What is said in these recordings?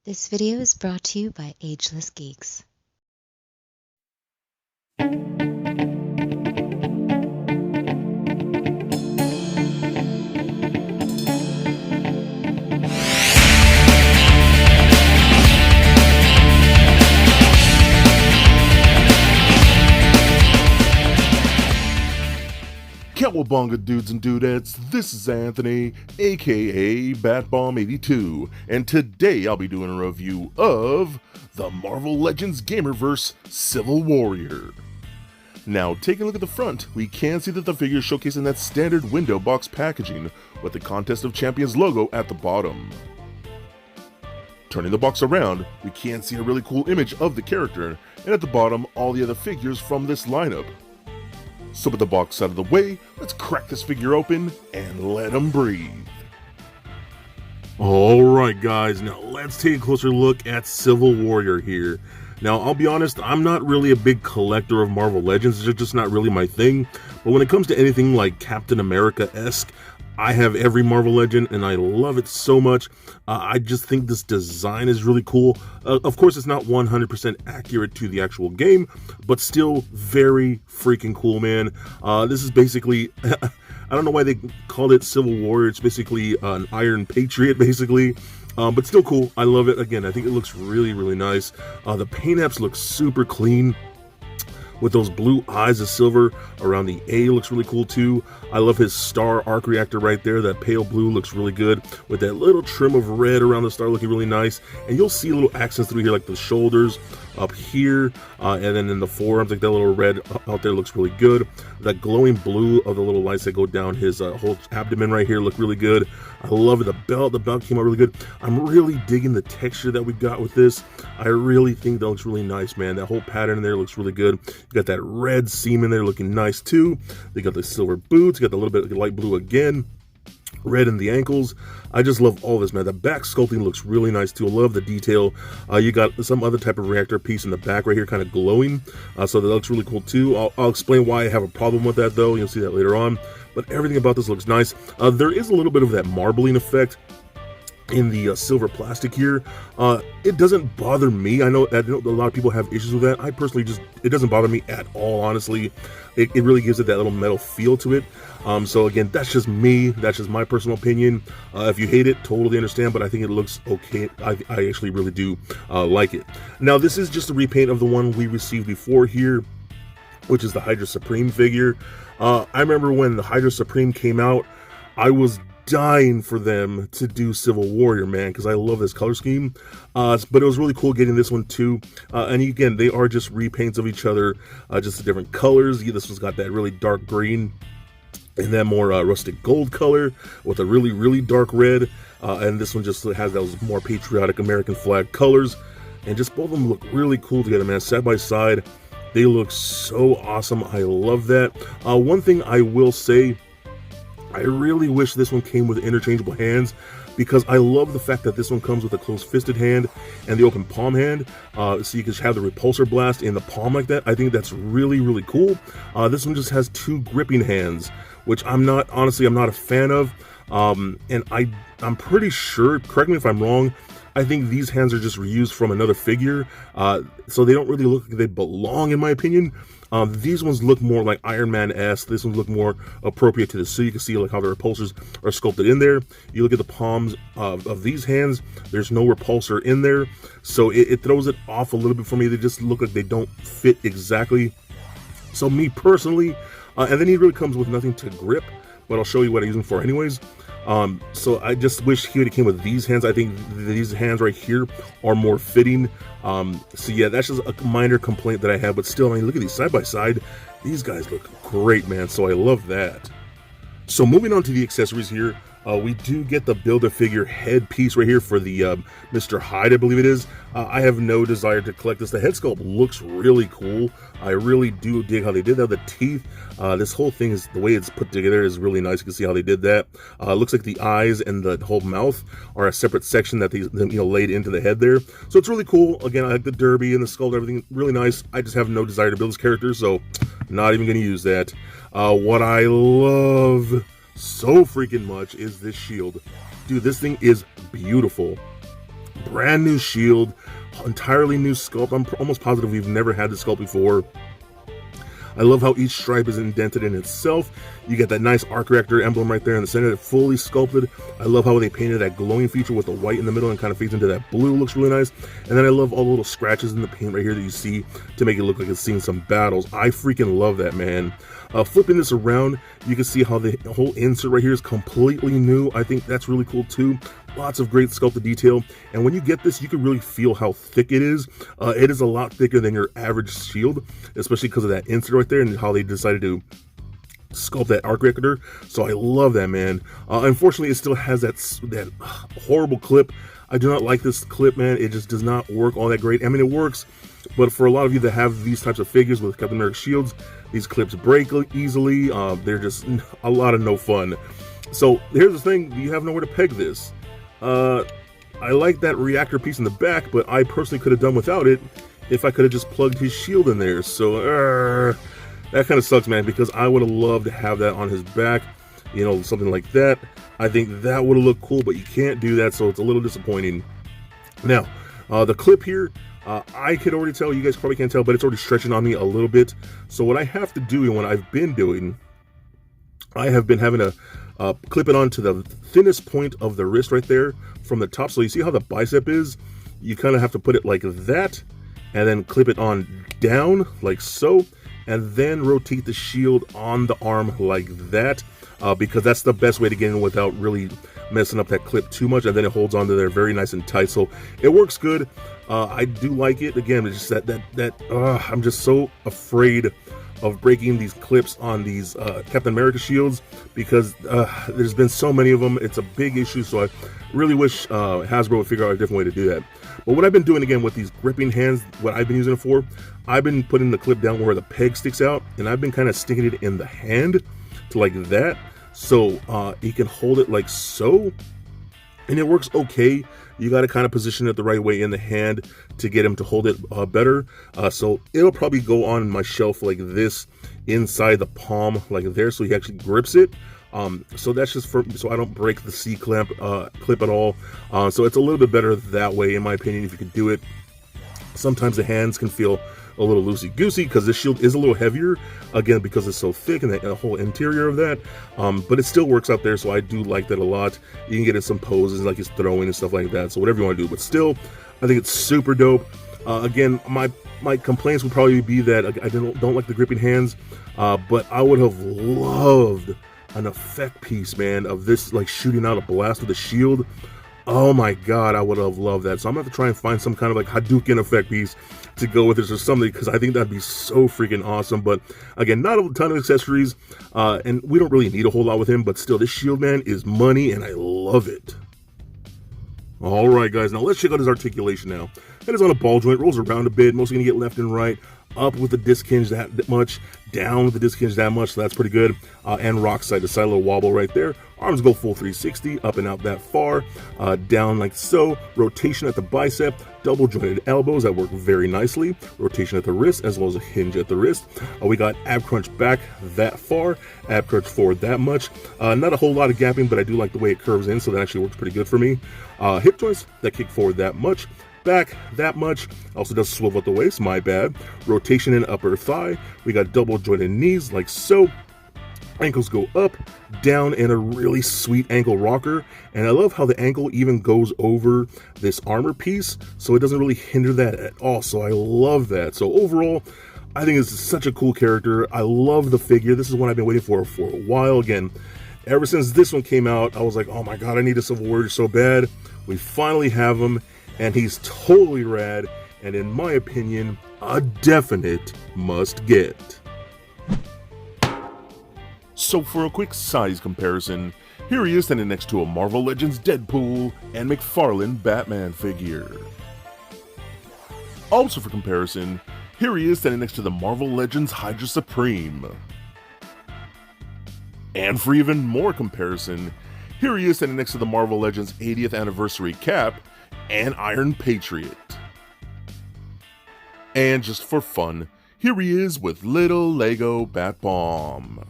This video is brought to you by Ageless Geeks. Cowabunga dudes and dudettes, this is Anthony, aka Batbomb82, and today I'll be doing a review of the Marvel Legends Gamerverse Civil Warrior. Now, taking a look at the front, we can see that the figure is showcasing that standard window box packaging with the Contest of Champions logo at the bottom. Turning the box around, we can see a really cool image of the character, and at the bottom, all the other figures from this lineup. So with the box out of the way, let's crack this figure open and let him breathe. Alright guys, now let's take a closer look at Civil Warrior here. Now I'll be honest, I'm not really a big collector of Marvel Legends, it's just not really my thing. But when it comes to anything like Captain America-esque, I have every Marvel Legend and I love it so much. I just think this design is really cool. Of course, it's not 100% accurate to the actual game, but still very freaking cool, man. This is basically, I don't know why they called it Civil Warrior. It's basically an Iron Patriot, basically. But still cool. I love it. Again, I think it looks really, really nice. The paint apps look super clean, with those blue eyes of silver around the A looks really cool too. I love his star arc reactor right there. That pale blue looks really good with that little trim of red around the star looking really nice. And you'll see little accents through here like the shoulders up here and then in the forearms, like that little red out there looks really good. That glowing blue of the little lights that go down his whole abdomen right here look really good. I love it. The belt came out really good. I'm really digging the texture that we got with this. I really think that looks really nice, man. That whole pattern in there looks really good. You got that red seam in there looking nice too. They got the silver boots, got the little bit of light blue again. Red in the ankles. I just love all this, man. The back sculpting looks really nice too. I love the detail. You got some other type of reactor piece in the back right here kind of glowing, so that looks really cool too. I'll explain why I have a problem with that though. You'll see that later on, but everything about this looks nice. There is a little bit of that marbling effect in the silver plastic here. It doesn't bother me. I know a lot of people have issues with that. I personally it doesn't bother me at all, honestly. It really gives it that little metal feel to it. So again, that's just me. That's just my personal opinion. If you hate it, totally understand, but I think it looks okay. I actually really do like it. Now, this is just a repaint of the one we received before here, which is the Hydra Supreme figure. I remember when the Hydra Supreme came out, I was dying for them to do Civil Warrior, man, because I love this color scheme. But it was really cool getting this one too. And again, they are just repaints of each other, just the different colors. This one's got that really dark green and that more rustic gold color with a really, really dark red. And this one just has those more patriotic American flag colors. And just both of them look really cool together, man. Side by side, they look so awesome. I love that. One thing I will say, I really wish this one came with interchangeable hands, because I love the fact that this one comes with a closed-fisted hand and the open palm hand, so you can have the repulsor blast in the palm like that. I think that's really, really cool. This one just has two gripping hands, which honestly, I'm not a fan of. And I'm pretty sure, correct me if I'm wrong, I think these hands are just reused from another figure, so they don't really look like they belong, in my opinion. These ones look more like Iron Man-esque. This ones look more appropriate to this. So you can see like how the repulsors are sculpted in there. You look at the palms of these hands, there's no repulsor in there. So it throws it off a little bit for me. They just look like they don't fit exactly. So me personally, and then he really comes with nothing to grip, but I'll show you what I use them for anyways. So I just wish he would have came with these hands. I think these hands right here are more fitting. So yeah, that's just a minor complaint that I have, but still, I mean, look at these side by side. These guys look great, man. So I love that. So moving on to the accessories here, we do get the Build-A-Figure head piece right here for the Mr. Hyde, I believe it is. I have no desire to collect this. The head sculpt looks really cool. I really do dig how they did that. The teeth, this whole thing is, the way it's put together is really nice. You can see how they did that. Looks like the eyes and the whole mouth are a separate section that they laid into the head there. So it's really cool. Again, I like the derby and the skull and everything, really nice. I just have no desire to build this character, so not even going to use that. What I love so freaking much is this shield. Dude, this thing is beautiful. Brand new shield, entirely new sculpt. I'm almost positive we've never had this sculpt before. I love how each stripe is indented in itself. You get that nice arc reactor emblem right there in the center, fully sculpted. I love how they painted that glowing feature with the white in the middle and kind of fades into that blue. Looks really nice. And then I love all the little scratches in the paint right here that you see to make it look like it's seen some battles. I freaking love that, man. Flipping this around, you can see how the whole insert right here is completely new. I think that's really cool too. Lots of great sculpted detail, and when you get this, you can really feel how thick it is. It is a lot thicker than your average shield, especially because of that insert right there and how they decided to sculpt that arc reactor. So I love that, man. Unfortunately, it still has that horrible clip. I do not like this clip, man. It just does not work all that great. I mean, it works, but for a lot of you that have these types of figures with Captain America shields, these clips break easily. They're just a lot of no fun. So here's the thing, you have nowhere to peg this. I like that reactor piece in the back, but I personally could have done without it if I could have just plugged his shield in there. So that kind of sucks, man, because I would have loved to have that on his back, you know, something like that. I think that would have looked cool, but you can't do that, so it's a little disappointing. Now, the clip here, I could already tell, you guys probably can't tell, but it's already stretching on me a little bit. So what I have to do, and what I've been doing, I have been having to clip it onto the thinnest point of the wrist right there from the top. So you see how the bicep is? You kind of have to put it like that and then clip it on down like so, and then rotate the shield on the arm like that, because that's the best way to get in without really messing up that clip too much, and then it holds onto there very nice and tight. So it works good. I do like it. Again, it's just that I'm just so afraid of breaking these clips on these Captain America shields, because there's been so many of them. It's a big issue, so I really wish Hasbro would figure out a different way to do that. But what I've been doing, again, with these gripping hands, what I've been using it for, I've been putting the clip down where the peg sticks out, and I've been kind of sticking it in the hand to like that, so you can hold it like so, and it works okay. You got to kind of position it the right way in the hand to get him to hold it better. So it'll probably go on my shelf like this, inside the palm like there, so he actually grips it. So that's just so I don't break the C-clamp clip at all. So it's a little bit better that way, in my opinion, if you could do it. Sometimes the hands can feel a little loosey-goosey because this shield is a little heavier, again, because it's so thick and the whole interior of that, but it still works out there, so I do like that a lot. You can get in some poses like he's throwing and stuff like that, so whatever you want to do, but still, I think it's super dope. Again, my complaints would probably be that I don't like the gripping hands, but I would have loved an effect piece, man, of this like shooting out a blast with a shield. Oh my god, I would have loved that. So I'm gonna have to try and find some kind of like Hadouken effect piece to go with this or something, because I think that'd be so freaking awesome. But again, not a ton of accessories, and we don't really need a whole lot with him, but still, this shield, man, is money, and I love it. Alright guys, now let's check out his articulation now. That is on a ball joint, rolls around a bit, mostly gonna get left and right, up with the disc hinge that much, down with the disc hinge that much, so that's pretty good. And rock side to side, a little wobble right there. Arms go full 360, up and out that far, down like so. Rotation at the bicep, double jointed elbows that work very nicely. Rotation at the wrist, as well as a hinge at the wrist. We got ab crunch back that far, ab crunch forward that much. Not a whole lot of gapping, but I do like the way it curves in, so that actually works pretty good for me. Hip joints that kick forward that much. Back that much, also does swivel at the waist, my bad. Rotation in upper thigh, we got double jointed knees like so. Ankles go up, down, and a really sweet ankle rocker. And I love how the ankle even goes over this armor piece, so it doesn't really hinder that at all. So I love that. So overall, I think it's such a cool character. I love the figure. This is one I've been waiting for a while. Again, ever since this one came out, I was like, oh my god, I need a Civil Warrior so bad. We finally have him, and he's totally rad, and in my opinion, a definite must get. So for a quick size comparison, here he is standing next to a Marvel Legends Deadpool and McFarlane Batman figure. Also for comparison, here he is standing next to the Marvel Legends Hydra Supreme. And for even more comparison, here he is standing next to the Marvel Legends 80th Anniversary Cap and Iron Patriot. And just for fun, here he is with little Lego Bat Bomb.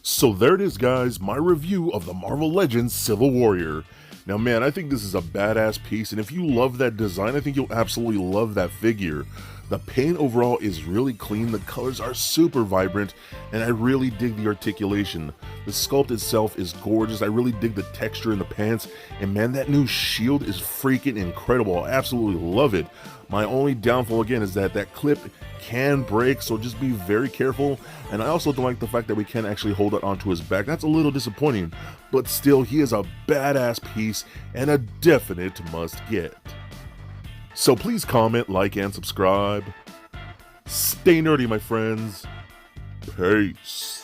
So there it is, guys, my review of the Marvel Legends Civil Warrior. Now man, I think this is a badass piece, and if you love that design, I think you'll absolutely love that figure. The paint overall is really clean, the colors are super vibrant, and I really dig the articulation. The sculpt itself is gorgeous, I really dig the texture in the pants, and man, that new shield is freaking incredible. I absolutely love it. My only downfall again is that that clip can break, so just be very careful, and I also don't like the fact that we can't actually hold it onto his back. That's a little disappointing, but still, he is a badass piece and a definite must get. So please comment, like, and subscribe. Stay nerdy, my friends. Peace.